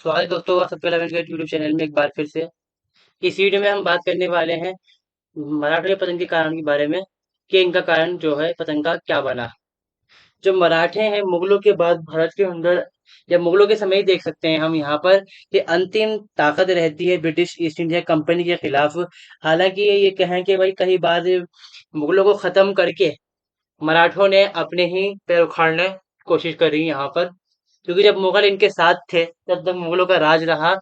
स्वागत है दोस्तों सबसे पहले मेरे यूट्यूब चैनल में एक बार फिर से। इस वीडियो में हम बात करने वाले हैं मराठों के पतन के कारण के बारे में कि इनका कारण जो है पतन का क्या बना। जो मराठे हैं मुगलों के बाद भारत के अंदर या मुगलों के समय ही देख सकते हैं हम यहाँ पर कि अंतिम ताकत रहती है ब्रिटिश ईस्ट इंडिया कंपनी के खिलाफ। हालांकि ये कहें कि भाई कई बार मुगलों को खत्म करके मराठों ने अपने ही पैर उखाड़ने की कोशिश करी यहाँ पर, क्योंकि जब मुगल इनके साथ थे तब तक मुगलों का राज रहा।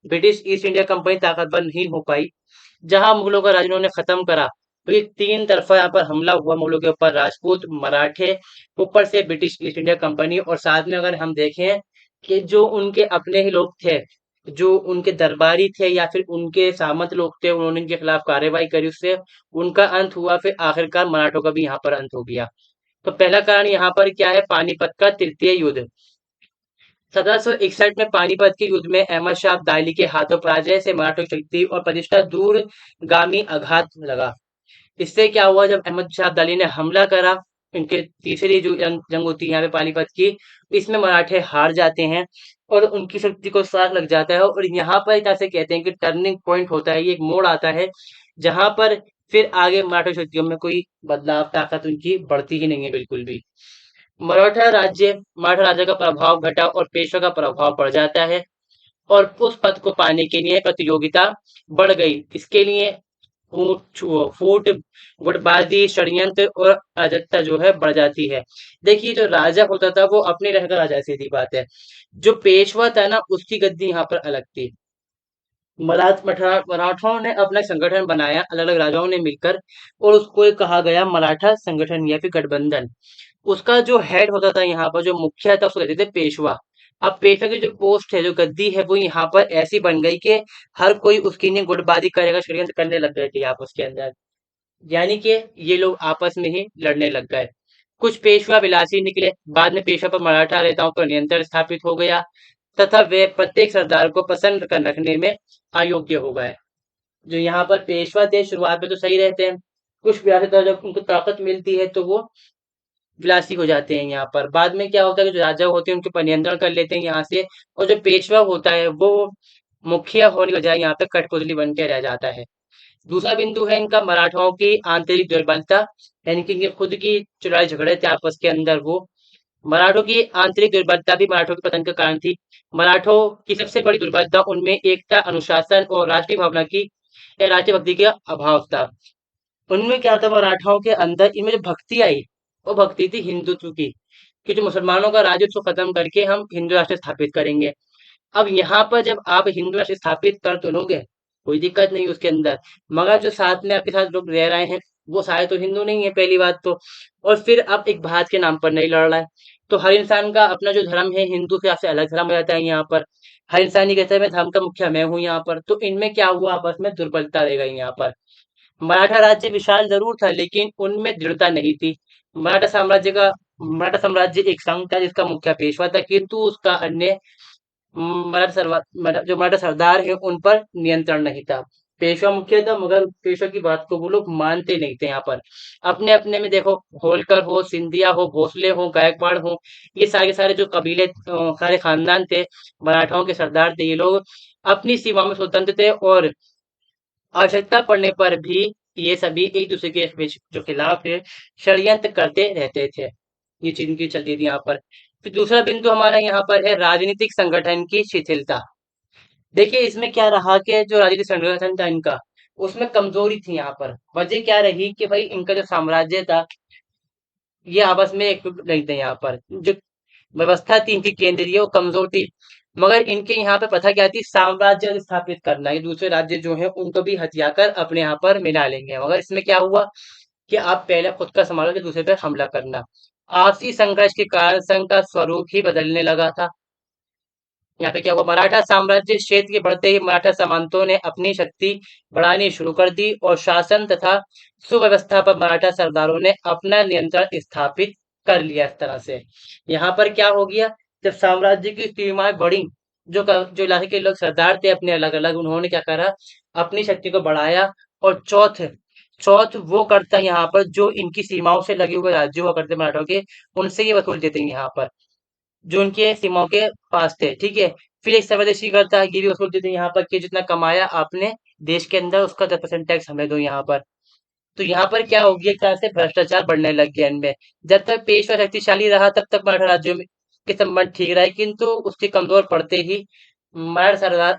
ब्रिटिश ईस्ट इंडिया कंपनी ताकतवर नहीं हो पाई। जहां मुगलों का राज इन्होंने खत्म करा तो ये तीन तरफा यहाँ पर हमला हुआ मुगलों के ऊपर, राजपूत, मराठे, ऊपर से ब्रिटिश ईस्ट इंडिया कंपनी। और साथ में अगर हम देखें कि जो उनके अपने ही लोग थे, जो उनके दरबारी थे या फिर उनके सामंत लोग थे, उन्होंने इनके खिलाफ कार्रवाई करी, उससे उनका अंत हुआ। फिर आखिरकार मराठों का भी यहाँ पर अंत हो गया। तो पहला कारण यहाँ पर क्या है? पानीपत का तृतीय युद्ध। 1761 में पानीपत के युद्ध में अहमद शाह अब्दाली के हाथों पराजय से मराठों की शक्ति और प्रतिष्ठा दूरगामी आघात लगा। इससे क्या हुआ? जब अहमद शाह अब्दाली ने हमला करा, इनके तीसरी जो जंग होती है यहाँ पे पानीपत की, इसमें मराठे हार जाते हैं और उनकी शक्ति को साथ लग जाता है। और यहाँ पर एक तरह से कहते हैं कि टर्निंग पॉइंट होता है, ये एक मोड़ आता है जहां पर फिर आगे मराठा शक्तियों में कोई बदलाव, ताकत उनकी बढ़ती ही नहीं है बिल्कुल भी। मराठा राज्य का प्रभाव घटा और पेशवा का प्रभाव बढ़ जाता है और उस पद को पाने के लिए प्रतियोगिता बढ़ गई। इसके लिए फूट, गुटबाजी, षड्यंत्र और अराजकता जो है बढ़ जाती है। देखिए, जो राजा होता था वो अपने रहकर राजा, सीधी बात है। जो पेशवा था ना, उसकी गद्दी यहाँ पर अलग थी। मराठों ने अपना संगठन बनाया अलग अलग राजाओं ने मिलकर, और उसको कहा गया मराठा संगठन या फिर गठबंधन। उसका जो हेड होता था यहाँ पर, जो मुखिया था, उसको कहते थे पेशवा। अब पेशवा की जो पोस्ट है, जो गद्दी है, वो यहाँ पर ऐसी बन गई कि हर कोई उसकी लिए गुटबाजी करेगा, षड्यंत्र करने लग गए थे आपस के अंदर। यानी कि ये लोग आपस में ही लड़ने लग गए। कुछ पेशवा विलासी निकले, बाद में पेशवा पर मराठा नेताओं पर नियंत्रण स्थापित हो गया तथा वे प्रत्येक सरदार को पसंद कर रखने में अयोग्य हो गए। जो यहाँ पर पेशवा थे शुरुआत में तो सही रहते हैं, कुछ विलासी था, जब उनको ताकत मिलती है तो वो विलासी हो जाते हैं यहाँ पर। बाद में क्या होता है कि जो राजा होते हैं उनके ऊपर नियंत्रण कर लेते हैं यहाँ से, और जो पेशवा होता है वो मुखिया होने के बजाय यहाँ पे कठपुतली बन के रह जाता है। दूसरा बिंदु है इनका मराठाओं की आंतरिक दुर्बलता, यानी कि इनके खुद की चुनावी झगड़े थे आपस के अंदर। वो मराठों की आंतरिक दुर्बलता भी मराठों के पतन का कारण थी। मराठों की सबसे बड़ी दुर्बलता उनमें एकता, अनुशासन और राष्ट्रीय भावना की या राष्ट्रीय भक्ति का अभाव था। उनमें क्या था, मराठाओं के अंदर इनमें जो भक्ति आई, वो भक्ति थी हिंदुत्व की, कि जो मुसलमानों का राज्य उसको खत्म करके हम हिंदू राष्ट्र स्थापित करेंगे। अब यहाँ पर जब आप हिंदू राष्ट्र स्थापित कर तो लोगे, कोई दिक्कत नहीं उसके अंदर, मगर जो साथ में आपके साथ लोग रह रहे हैं वो सारे तो हिंदू नहीं है, पहली बात तो। और फिर अब एक भारत के नाम पर नहीं लड़ रहा है, तो हर इंसान का अपना जो धर्म है, हिंदू से आपसे अलग धर्म हो जाता है यहाँ पर। हर इंसान ही कहता है मैं धर्म का मुखिया मैं हूँ यहाँ पर। तो इनमें क्या हुआ, आपस में दुर्बलता रह गई यहाँ पर। मराठा राज्य विशाल जरूर था लेकिन उनमें दृढ़ता नहीं थी। मराठा साम्राज्य एक संघ था जिसका मुखिया पेशवा था, किंतु उसका अन्य जो मराठा सरदार है उन पर नियंत्रण नहीं था। पेशवा मुखिया था मगर पेशवा की बात को वो लोग मानते नहीं थे यहाँ पर। अपने अपने में देखो, होलकर हो, सिंधिया हो, भोसले हो, गायकवाड़ हो, ये सारे सारे जो कबीले, सारे खानदान थे, मराठाओं के सरदार थे, ये लोग अपनी सीमा में स्वतंत्र थे और आवश्यकता पड़ने पर भी ये सभी एक दूसरे के बीच जो खिलाफ है षड्यंत्र करते रहते थे। ये चीज की चलती थी यहाँ पर। फिर दूसरा बिंदु हमारा यहाँ पर है राजनीतिक संगठन की शिथिलता। देखिए, इसमें क्या रहा कि जो राजनीतिक संगठन था इनका, उसमें कमजोरी थी यहाँ पर। वजह क्या रही कि भाई इनका जो साम्राज्य था ये आपस में एकजुट नहीं थे यहाँ पर। जो व्यवस्था थी इनकी केंद्रीय, वो कमजोर थी। मगर इनके यहाँ पे प्रथा क्या थी, साम्राज्य स्थापित करना, ये दूसरे राज्य जो है उनको भी हथियाकर अपने यहाँ पर मिला लेंगे। मगर इसमें क्या हुआ कि आप पहले खुद का संभालो फिर दूसरे पर हमला करना। आपसी संघर्ष के कारण संघ का स्वरूप ही बदलने लगा था। यहाँ पे क्या हुआ, मराठा साम्राज्य क्षेत्र के बढ़ते ही मराठा सामंतों ने अपनी शक्ति बढ़ानी शुरू कर दी और शासन तथा सुव्यवस्था पर मराठा सरदारों ने अपना नियंत्रण स्थापित कर लिया। इस तरह से यहाँ पर क्या हो गया, जब साम्राज्य की सीमाएं बढ़ी, जो इलाके के लोग सरदार थे अपने अलग अलग, उन्होंने क्या करा, अपनी शक्ति को बढ़ाया। और चौथ चौथ वो करता यहाँ पर जो इनकी सीमाओं से लगे हुए राज्य हुआ करते मराठों के, उनसे ये वसूल देते हैं यहाँ पर, जो उनके सीमाओं के पास थे, ठीक है। फिर एक स्वदेशी कर था, ये भी वसूलते थे यहाँ पर कि जितना कमाया आपने देश के अंदर उसका 10% टैक्स हमें दो यहाँ पर। तो यहाँ पर क्या हो गया, एक तरह से भ्रष्टाचार बढ़ने लग गया इनमें। जब तक पेशवा शक्तिशाली रहा तब तक मराठा राज्यों में के संबंध ठीक रहे, किंतु उसके कमजोर पड़ते ही मराठा सरदार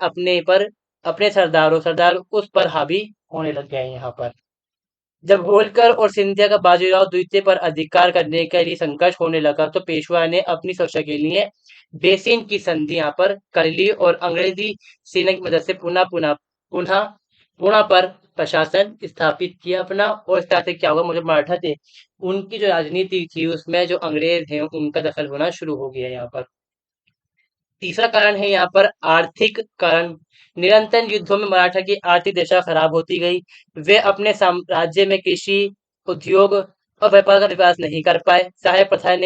अपने सरदार उस पर हावी होने लग गए यहाँ पर। जब होलकर और सिंधिया का बाजीराव द्वितीय पर अधिकार करने के लिए संघर्ष होने लगा तो पेशवा ने अपनी सुरक्षा के लिए बेसिन की संधि यहाँ पर कर ली और अंग्रेजी सेना की मदद से पुनः पुणे पर प्रशासन स्थापित किया अपना। और इस तरह से क्या हुआ, मुझे मराठा थे उनकी जो राजनीति थी उसमें जो अंग्रेज हैं उनका दखल होना शुरू हो गया यहाँ पर। तीसरा कारण है यहाँ पर आर्थिक कारण। निरंतर युद्धों में मराठा की आर्थिक दशा खराब होती गई। वे अपने साम्राज्य में कृषि, उद्योग और व्यापार का विकास नहीं कर पाए। साहेब प्रथा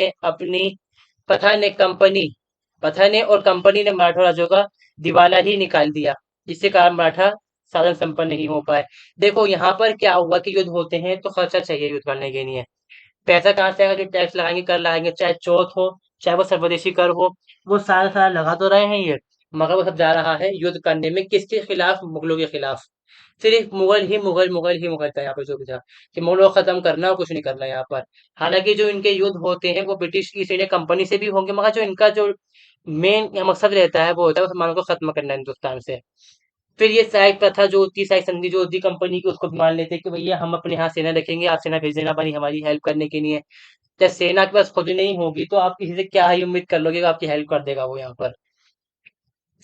ने कंपनी और कंपनी ने मराठा राज्यों का दिवाला ही निकाल दिया, जिसके कारण मराठा साधन संपन्न नहीं हो पाए। देखो यहाँ पर क्या हुआ कि युद्ध होते हैं तो खर्चा चाहिए युद्ध करने के लिए। पैसा कहाँ से आएगा, जो टैक्स लगाएंगे कर लगाएंगे, चाहे चौथ हो चाहे वो स्वदेशी कर हो, वो सारा सारा लगा तो रहे हैं ये, मगर वो सब जा रहा है युद्ध करने में, किसके खिलाफ, मुगलों के खिलाफ। सिर्फ मुगल ही मुगल था यहाँ पे, जो भी था कि मुगलों को खत्म करना और कुछ नहीं करना यहाँ पर। हालांकि जो इनके युद्ध होते हैं वो ब्रिटिश ईस्ट इंडिया कंपनी से भी होंगे, मगर जो इनका जो मेन मकसद रहता है वो होता है मुसलमानों को खत्म करना हिंदुस्तान से। फिर ये सहायक प्रथा जो होती है, सहायक संधि जो होती है कंपनी की, उसको भी मान लेते हैं कि भैया हम अपने यहाँ सेना रखेंगे, आप सेना भेज देना अपनी हमारी हेल्प करने के लिए। जब सेना के पास खुद ही नहीं होगी तो आप किसी से क्या ही उम्मीद कर लोगे कि आपकी हेल्प कर देगा वो यहाँ पर।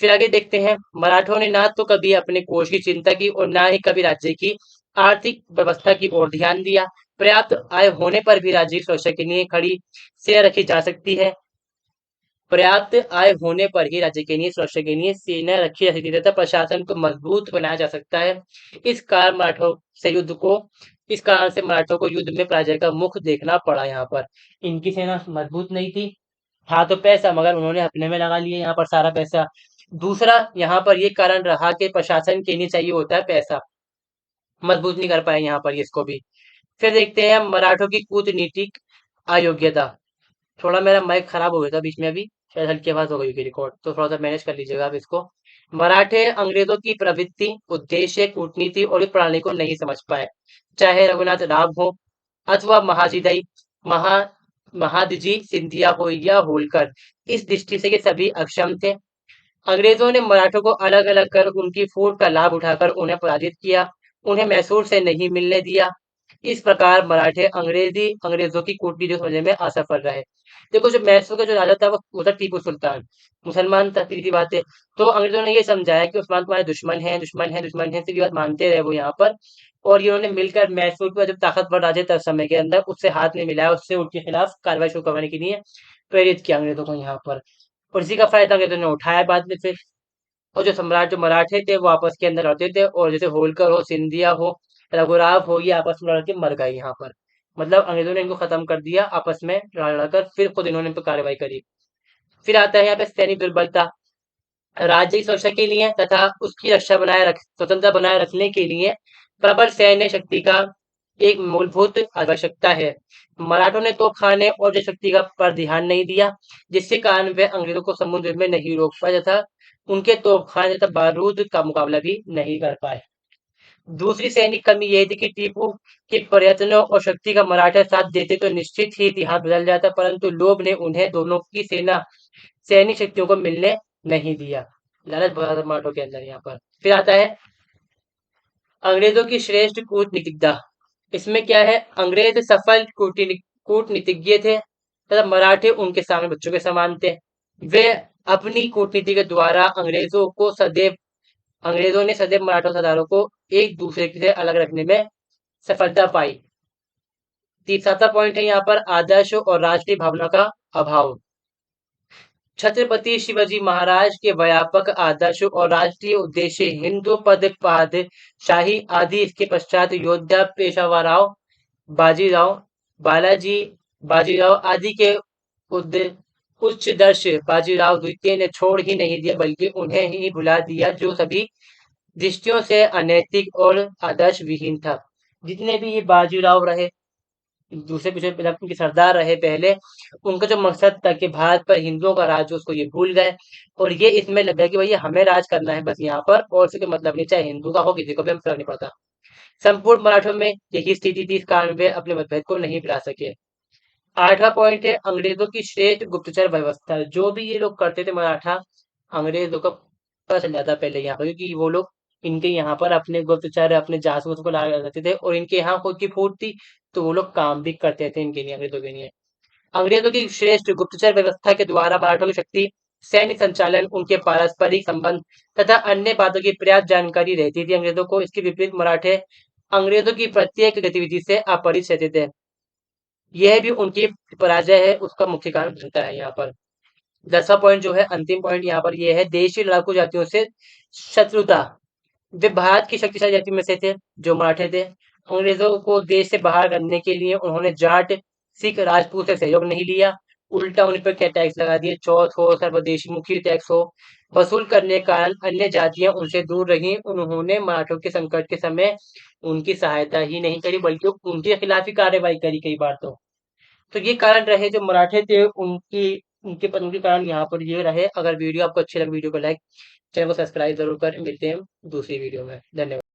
फिर आगे देखते हैं, मराठों ने ना तो कभी अपने कोष की चिंता की और ना ही कभी राज्य की आर्थिक व्यवस्था की ओर ध्यान दिया। पर्याप्त आय होने पर भी राज्य की सुरक्षा के लिए खड़ी सेना रखी जा सकती है। पर्याप्त आय होने पर ही राज्य के लिए सुरक्षा के लिए सेना रखी जा सकती है तथा प्रशासन को मजबूत बनाया जा सकता है। इस कारण मराठों से युद्ध को इस कारण से मराठों को युद्ध में पराजय का मुख देखना पड़ा यहाँ पर। इनकी सेना मजबूत नहीं थी, था तो पैसा मगर उन्होंने अपने में लगा लिया यहाँ पर सारा पैसा। दूसरा यहाँ पर ये कारण रहा कि प्रशासन के लिए चाहिए होता है पैसा, मजबूत नहीं कर पाए यहाँ पर ये इसको भी। फिर देखते हैं मराठों की कूटनीतिक अयोग्यता। थोड़ा मेरा माइक खराब हो गया था बीच में, अभी शायद हल्की आवाज हो गई होगी रिकॉर्ड, तो थोड़ा सा मैनेज कर लीजिएगा आप इसको। मराठे अंग्रेजों की प्रवृत्ति, उद्देश्य, कूटनीति और इस प्रणाली को नहीं समझ पाए। चाहे रघुनाथ राव हो अथवा महा महादजी सिंधिया हो या होलकर, इस दृष्टि से ये सभी अक्षम थे। अंग्रेजों ने मराठों को अलग अलग कर उनकी फूट का लाभ उठाकर उन्हें पराजित किया, उन्हें मैसूर से नहीं मिलने दिया। इस प्रकार मराठे अंग्रेजों की कूटनीति को समझने में असफल रहे। देखो जो मैसूर का जो राजा था वो था टीपू सुल्तान, मुसलमान था, सीधी बात है। तो अंग्रेजों ने ये समझाया कि उस्मान तुम्हारे दुश्मन है, सीधी बात मानते रहे वो यहाँ पर। और ये उन्होंने मिलकर मैसूर के जो ताकतवर राजा था उस समय के अंदर, उससे हाथ नहीं मिलाया, उससे उनके खिलाफ कार्रवाई शुरू करवाने के लिए प्रेरित किया अंग्रेजों को यहाँ पर। और इसी का फायदा अंग्रेजों ने उठाया बाद में फिर। और जो मराठे थे वो आपस के अंदर लड़ते थे, और जैसे होलकर हो, सिंधिया हो, रघुराव हो, ये आपस में लड़ के मर गए यहाँ पर। मतलब अंग्रेजों ने इनको खत्म कर दिया आपस में लड़ लड़कर, फिर खुद इन्होंने इन पर कार्रवाई करी। फिर आता है यहाँ पे सैनिक दुर्बलता। राज्य की सुरक्षा के लिए तथा उसकी स्वतंत्रता बनाए रखने के लिए प्रबल सैन्य शक्ति का एक मूलभूत आवश्यकता है। मराठों ने तोपखाने और जल शक्ति का पर ध्यान नहीं दिया, जिसके कारण वे अंग्रेजों को समुद्र में नहीं रोक पाए तथा उनके तोपखाने तथा बारूद का मुकाबला भी नहीं कर पाए। दूसरी सैनिक कमी यह थी कि टीपू के प्रयत्नों और शक्ति का मराठा साथ देते तो निश्चित ही इतिहास बदल जाता, परंतु लोभ ने उन्हें दोनों की सैनिक शक्तियों को मिलने नहीं दिया। लालच बहुत था मराठों के अंदर यहाँ पर। फिर आता है अंग्रेजों की श्रेष्ठ कूटनीतिज्ञता। इसमें क्या है, अंग्रेज सफल कूटनीतिज्ञ थे तथा मराठे उनके सामने बच्चों के समान थे। वे अपनी कूटनीति के द्वारा अंग्रेजों ने सदैव मराठा सरदारों को एक दूसरे से अलग रखने में सफलता पाई। तीसरा पॉइंट है यहाँ पर आदर्श और राष्ट्रीय भावना का अभाव। छत्रपति शिवाजी महाराज के व्यापक आदर्श और राष्ट्रीय उद्देश्य हिंदू शाही आदि, इसके पश्चात योद्धा पेशवाराव, बाजीराव बालाजी बाजीराव आदि के उच्च दर्श बाजीराव द्वितीय ने छोड़ ही नहीं दिया, बल्कि उन्हें ही भुला दिया, जो सभी दृष्टियों से अनैतिक और आदर्श विहीन था। जितने भी ये बाजीराव रहे, दूसरे विश्व युद्ध में जब उनके सरदार रहे पहले, उनका जो मकसद था कि भारत पर हिंदुओं का राज हो, उसको ये भूल गए और ये इसमें लग गया कि भैया हमें राज करना है बस यहाँ पर, और इससे कोई मतलब नहीं, चाहे हिंदू का हो, किसी को भी हम फर्क नहीं पड़ता। संपूर्ण मराठों में यही स्थिति थी, इस कारण वे अपने मतभेद को नहीं भुला सके। 8वां पॉइंट है अंग्रेजों की श्रेष्ठ गुप्तचर व्यवस्था। जो भी ये लोग करते थे मराठा, अंग्रेजों को पता चल जाता पहले यहाँ पर, क्योंकि वो लोग इनके यहाँ पर अपने गुप्तचर, अपने जासूस को लगा करते थे और इनके यहाँ खुद की फूट थी, तो वो लोग काम भी करते थे इनके लिए, अंग्रेजों के लिए। अंग्रेजों की श्रेष्ठ गुप्तचर व्यवस्था के द्वारा मराठों की शक्ति, सैन्य संचालन, उनके पारस्परिक संबंध तथा अन्य बातों की पर्याप्त जानकारी रहती थी अंग्रेजों को। इसके विपरीत मराठे अंग्रेजों की प्रत्येक गतिविधि से अपरिचित रहते थे। यह भी उनकी पराजय है, उसका मुख्य कारण बनता है यहाँ पर। 10वां पॉइंट जो है, अंतिम पॉइंट यहाँ पर ये है, देशी लड़ाकू जातियों से शत्रुता। वे भारत की शक्तिशाली जाति में से थे, जो मराठे थे। अंग्रेजों को देश से बाहर करने के लिए उन्होंने जाट, सिख, राजपूत से सहयोग नहीं लिया, उल्टा उन पर क्या टैक्स लगा दिए, चौथ हो, सर्वदेशी मुखी टैक्स हो, वसूल करने के कारण अन्य जातियां उनसे दूर रहीं। उन्होंने मराठों के संकट के समय उनकी सहायता ही नहीं करी, बल्कि उनके खिलाफ ही कार्रवाई करी कई बार तो ये कारण रहे जो मराठे थे उनकी, उनके पतन के कारण यहाँ पर ये रहे। अगर वीडियो आपको अच्छी लगी, वीडियो को लाइक, चैनल को सब्सक्राइब जरूर करें। मिलते हैं दूसरी वीडियो में। धन्यवाद।